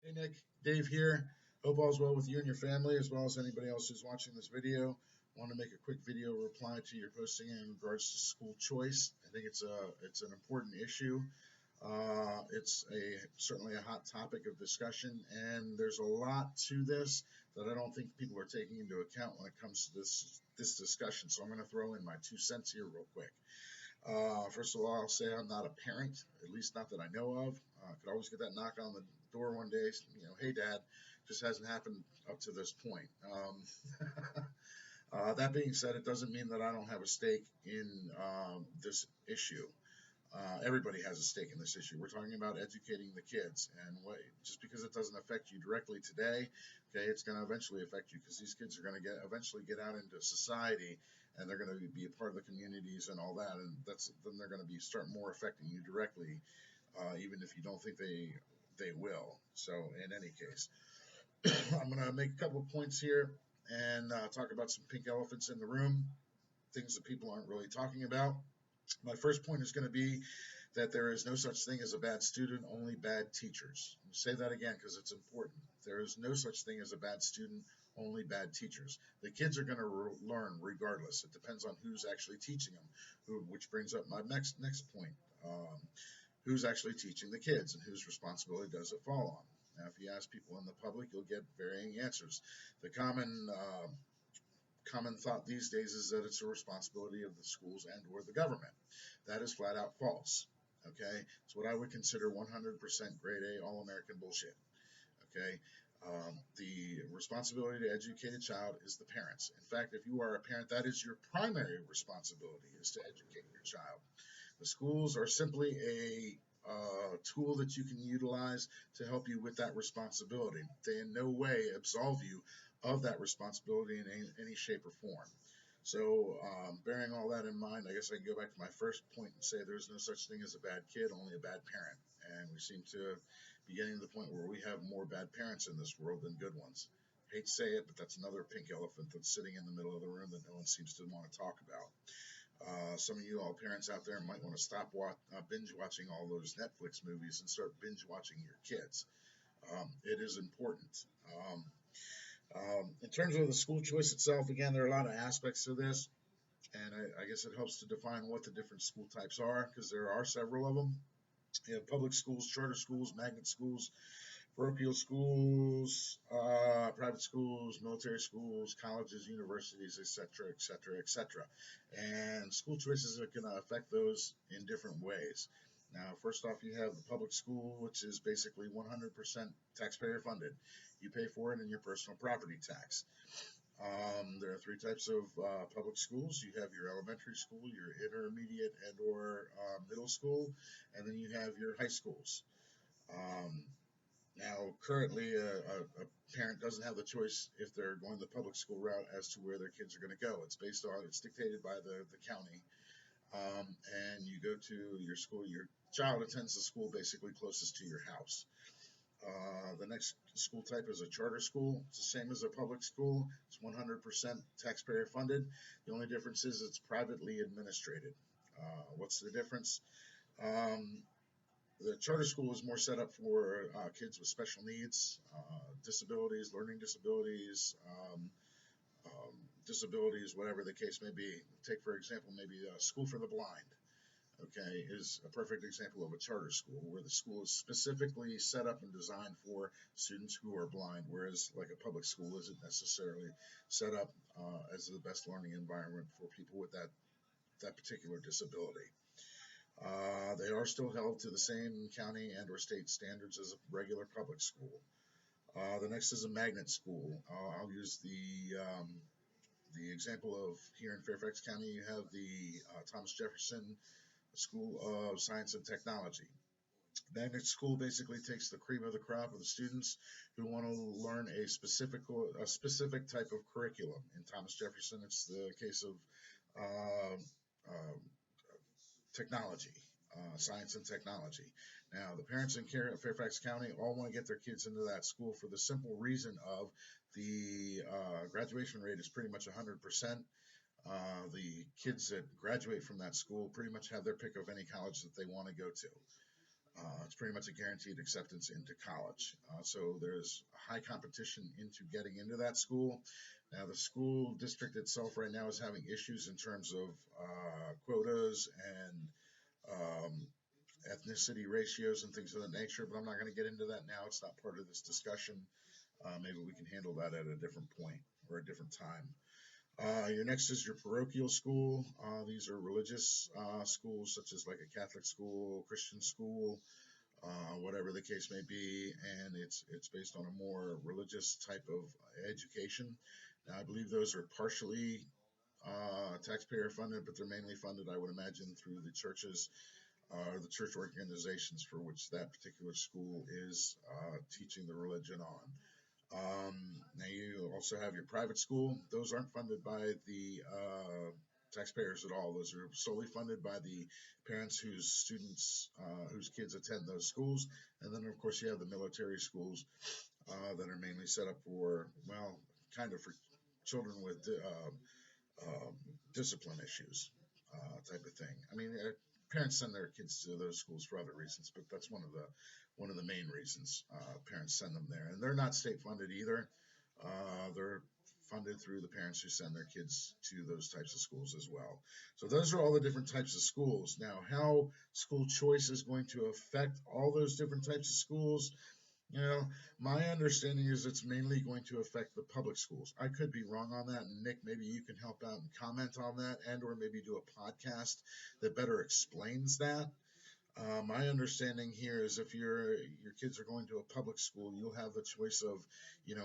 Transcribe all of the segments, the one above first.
Hey Nick, Dave here. Hope all's well with you and your family, as well as anybody else who's watching this video. Want to make a quick video reply to your posting in regards to school choice. I think it's an important issue. It's a certainly a hot topic of discussion, and there's a lot to this that I don't think people are taking into account when it comes to this discussion. So I'm going to throw in my 2 cents here real quick. First of all, I'll say I'm not a parent, at least not that I know of. Could always get that knock on the door one day, hey, Dad, just hasn't happened up to this point. That being said, it doesn't mean that I don't have a stake in this issue. Everybody has a stake in this issue. We're talking about educating the kids, and just because it doesn't affect you directly today, okay, it's going to eventually affect you because these kids are going to eventually get out into society, and they're going to be a part of the communities and all that, and then they're going to be start more affecting you directly, even if you don't think they will. So in any case, I'm going to make a couple of points here and talk about some pink elephants in the room, things that people aren't really talking about. My first point is going to be that there is no such thing as a bad student, only bad teachers. I'll say that again because it's important. There is no such thing as a bad student, only bad teachers. The kids are going to learn regardless. It depends on who's actually teaching them, which brings up my next point. Who's actually teaching the kids and whose responsibility does it fall on? Now, if you ask people in the public, you'll get varying answers. The common thought these days is that it's a responsibility of the schools and or the government. That is flat out false. Okay, it's what I would consider 100% grade A all-American bullshit. Okay, the responsibility to educate a child is the parents. In fact, if you are a parent, that is your primary responsibility, is to educate your child. The schools are simply a tool that you can utilize to help you with that responsibility. They in no way absolve you of that responsibility in any shape or form. So, bearing all that in mind, I guess I can go back to my first point and say there's no such thing as a bad kid, only a bad parent. And we seem to be getting to the point where we have more bad parents in this world than good ones. Hate to say it, but that's another pink elephant that's sitting in the middle of the room that no one seems to want to talk about. Some of you all parents out there might want to stop binge watching all those Netflix movies and start binge watching your kids. It is important. In terms of the school choice itself, again, there are a lot of aspects to this, and I guess it helps to define what the different school types are because there are several of them. You have public schools, charter schools, magnet schools, parochial schools, private schools, military schools, colleges, universities, etc., etc., etc. And school choices are going to affect those in different ways. Now, first off, you have the public school, which is basically 100% taxpayer funded. You pay for it in your personal property tax. There are three types of public schools. You have your elementary school, your intermediate and or middle school, and then you have your high schools. Um, Now, currently, a parent doesn't have the choice if they're going the public school route as to where their kids are going to go. It's dictated by the county. And you go to your school, your child attends the school basically closest to your house. The next school type is a charter school. It's the same as a public school. It's 100% taxpayer funded. The only difference is it's privately administrated. What's the difference? Um, the charter school is more set up for kids with special needs, disabilities, learning disabilities, disabilities, whatever the case may be. Take, for example, maybe a school for the blind. Okay, is a perfect example of a charter school where the school is specifically set up and designed for students who are blind, whereas like a public school isn't necessarily set up as the best learning environment for people with that particular disability. They are still held to the same county and or state standards as a regular public school. The next is a magnet school. I'll use the example of here in Fairfax County, you have the Thomas Jefferson School of Science and Technology. Magnet school basically takes the cream of the crop of the students who want to learn a specific type of curriculum. In Thomas Jefferson, it's the case of uh, uh, technology, science and technology. Now, the parents in Fairfax County all want to get their kids into that school for the simple reason of the graduation rate is pretty much 100%. The kids that graduate from that school pretty much have their pick of any college that they want to go to. It's pretty much a guaranteed acceptance into college. So there's high competition into getting into that school. Now, the school district itself right now is having issues in terms of quotas and um, ethnicity ratios and things of that nature, but I'm not going to get into that now. It's not part of this discussion. Maybe we can handle that at a different point or a different time. Your next is your parochial school. These are religious schools, such as like a Catholic school, Christian school, whatever the case may be, and it's based on a more religious type of education. Now, I believe those are partially taxpayer funded, but they're mainly funded, I would imagine, through the churches or the church organizations for which that particular school is teaching the religion on. Now you also have your private school. Those aren't funded by the taxpayers at all. Those are solely funded by the parents whose students, whose kids attend those schools. And then of course you have the military schools that are mainly set up for, well, kind of for children with discipline issues, type of thing. I mean, parents send their kids to those schools for other reasons, but that's one of the main reasons parents send them there. And they're not state funded either. They're funded through the parents who send their kids to those types of schools as well. So those are all the different types of schools. Now, how school choice is going to affect all those different types of schools, you know, my understanding is it's mainly going to affect the public schools. I could be wrong on that, and Nick, maybe you can help out and comment on that, and or maybe do a podcast that better explains that. My understanding here is if your kids are going to a public school, you'll have the choice of,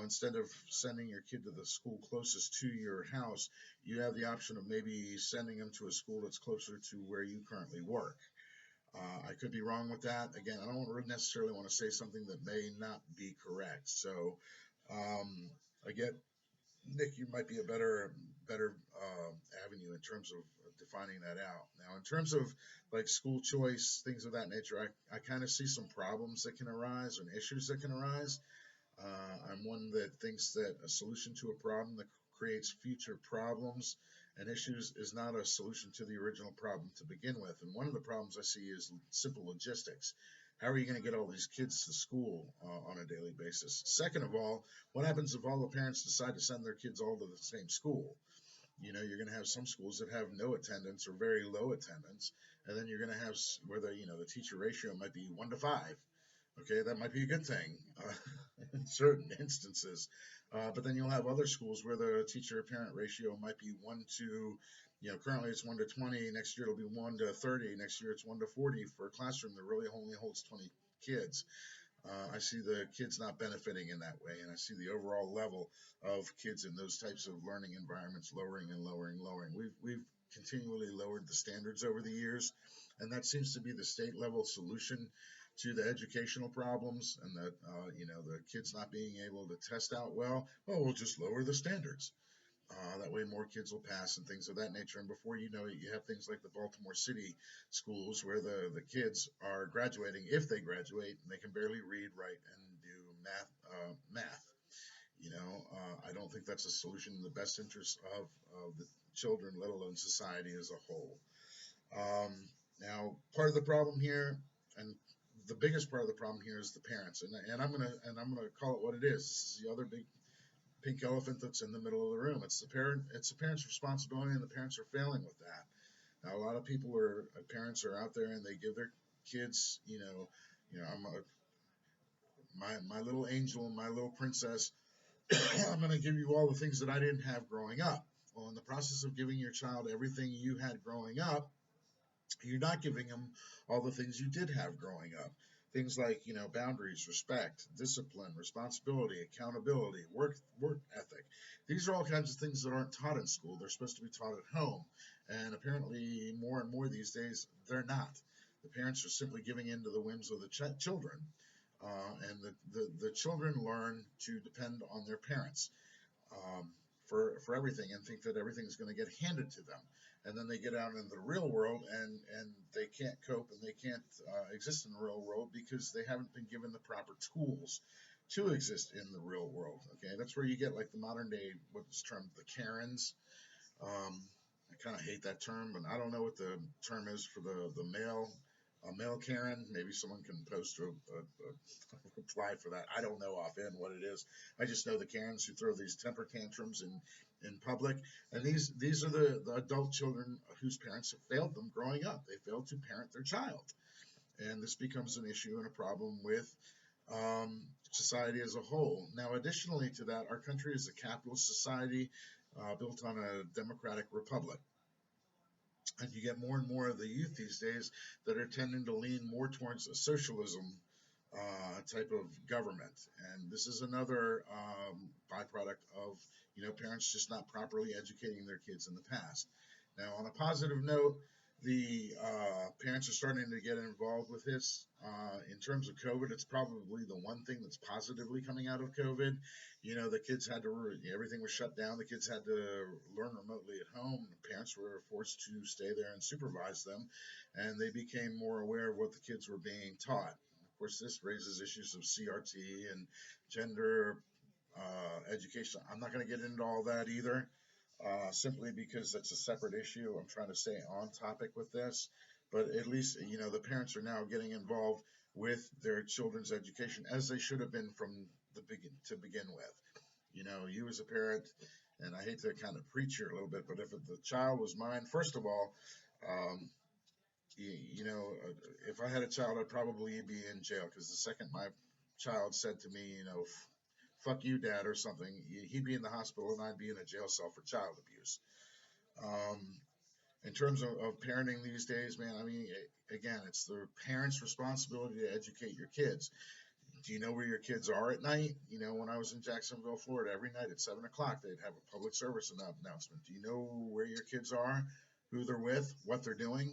instead of sending your kid to the school closest to your house, you have the option of maybe sending them to a school that's closer to where you currently work. I could be wrong with that. Again, I don't necessarily want to say something that may not be correct. So, I get Nick, you might be a better avenue in terms of defining that out. Now, in terms of like school choice, things of that nature, I kind of see some problems that can arise and issues that can arise. I'm one that thinks that a solution to a problem that creates future problems and issues is not a solution to the original problem to begin with. And one of the problems I see is simple logistics. How are you going to get all these kids to school on a daily basis? Second of all, what happens if all the parents decide to send their kids all to the same school? You're going to have some schools that have no attendance or very low attendance, and then you're going to have where the teacher ratio might be 1 to 5. Okay, that might be a good thing in certain instances. But then you'll have other schools where the teacher parent ratio might be 1 to, currently it's 1 to 20. Next year it'll be 1 to 30. Next year it's 1 to 40 for a classroom that really only holds 20 kids. I see the kids not benefiting in that way, and I see the overall level of kids in those types of learning environments lowering and lowering and lowering. We've continually lowered the standards over the years, and that seems to be the state level solution to the educational problems, and that the kids not being able to test out well. Well, we'll just lower the standards. That way more kids will pass and things of that nature. And before you know it, you have things like the Baltimore City schools where the kids are graduating, if they graduate, and they can barely read, write, and do math. I don't think that's a solution in the best interest of the children, let alone society as a whole. Now, part of the problem here, and the biggest part of the problem here, is the parents, and I'm gonna call it what it is. This is the other big pink elephant that's in the middle of the room. It's the parent's responsibility, and the parents are failing with that. Now, a lot of parents are out there and they give their kids, my little angel, my little princess. I'm going to give you all the things that I didn't have growing up. Well, in the process of giving your child everything you had growing up, you're not giving them all the things you did have growing up. Things like, boundaries, respect, discipline, responsibility, accountability, work ethic. These are all kinds of things that aren't taught in school. They're supposed to be taught at home. And apparently more and more these days, they're not. The parents are simply giving in to the whims of the children. And the children learn to depend on their parents for everything, and think that everything is going to get handed to them. And then they get out into the real world, and they can't cope, and they can't exist in the real world because they haven't been given the proper tools to exist in the real world. Okay, that's where you get like the modern day, what's termed the Karens. I kind of hate that term, but I don't know what the term is for the male A male Karen, maybe someone can post a reply for that. I don't know offhand what it is. I just know the Karens who throw these temper tantrums in public, and these are the adult children whose parents have failed them growing up. They failed to parent their child, and this becomes an issue and a problem with society as a whole. Now, additionally to that, our country is a capitalist society built on a democratic republic. And you get more and more of the youth these days that are tending to lean more towards a socialism type of government. And this is another byproduct of parents just not properly educating their kids in the past. Now, on a positive note, the parents are starting to get involved with this. In terms of COVID, it's probably the one thing that's positively coming out of COVID. The kids had to, everything was shut down. The kids had to learn remotely at home. The parents were forced to stay there and supervise them, and they became more aware of what the kids were being taught. Of course, this raises issues of CRT and gender education. I'm not going to get into all that either, simply because that's a separate issue. I'm trying to stay on topic with this, but at least the parents are now getting involved with their children's education as they should have been from the begin with. You as a parent, and I hate to kind of preach here a little bit, but if the child was mine, first of all, um, if I had a child, I'd probably be in jail, because the second my child said to me, fuck you, dad, or something, he'd be in the hospital and I'd be in a jail cell for child abuse. Um, in terms of parenting these days, man, I mean, again, it's the parents' responsibility to educate your kids. Do you know where your kids are at night? When I was in Jacksonville, Florida, every night at 7 o'clock, they'd have a public service announcement. Do you know where your kids are, who they're with, what they're doing?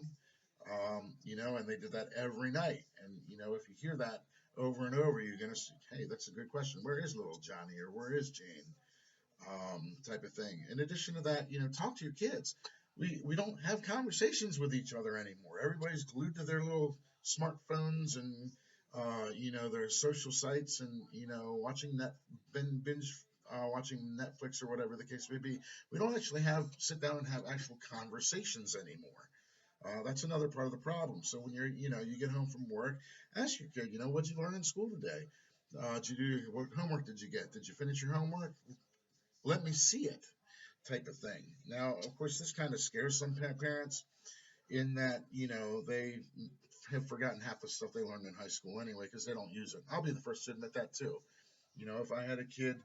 And they did that every night. And, if you hear that over and over, you're going to say, hey, that's a good question. Where is little Johnny, or where is Jane? Type of thing. In addition to that, talk to your kids. We don't have conversations with each other anymore. Everybody's glued to their little smartphones and their social sites, and watching binge watching Netflix or whatever the case may be. We don't actually sit down and have actual conversations anymore. That's another part of the problem. So when you get home from work, ask your kid, what'd you learn in school today? What homework did you get? Did you finish your homework? Let me see it, type of thing. Now, of course, this kind of scares some parents, in that, they have forgotten half the stuff they learned in high school anyway, because they don't use it. I'll be the first to admit that too. If I had a kid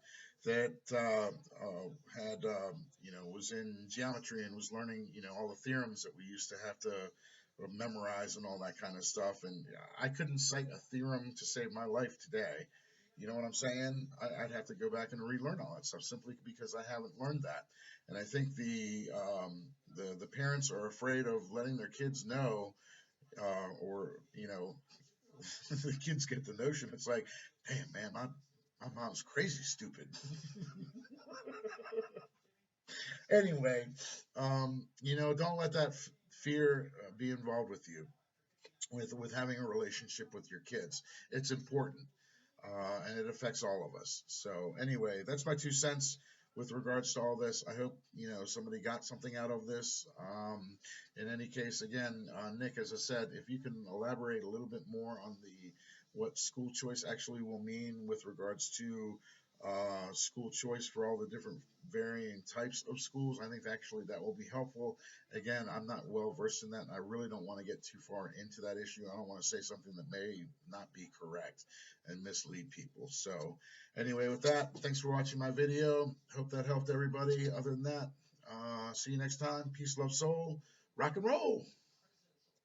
that had, was in geometry and was learning, all the theorems that we used to have to memorize and all that kind of stuff, and I couldn't cite a theorem to save my life today. You know what I'm saying? I'd have to go back and relearn all that stuff, simply because I haven't learned that. And I think the parents are afraid of letting their kids know, or the kids get the notion. It's like, damn, man, my mom's crazy stupid. Anyway, don't let that fear be involved with you, with having a relationship with your kids. It's important, and it affects all of us. So anyway, that's my 2 cents with regards to all this. I hope somebody got something out of this. In any case, again, Nick, as I said, if you can elaborate a little bit more on what school choice actually will mean with regards to school choice for all the different varying types of schools, I think actually that will be helpful. Again, I'm not well versed in that, and I really don't want to get too far into that issue. I don't want to say something that may not be correct and mislead people. So anyway, with that, thanks for watching my video. Hope that helped everybody. Other than that, see you next time. Peace, love, soul, rock and roll.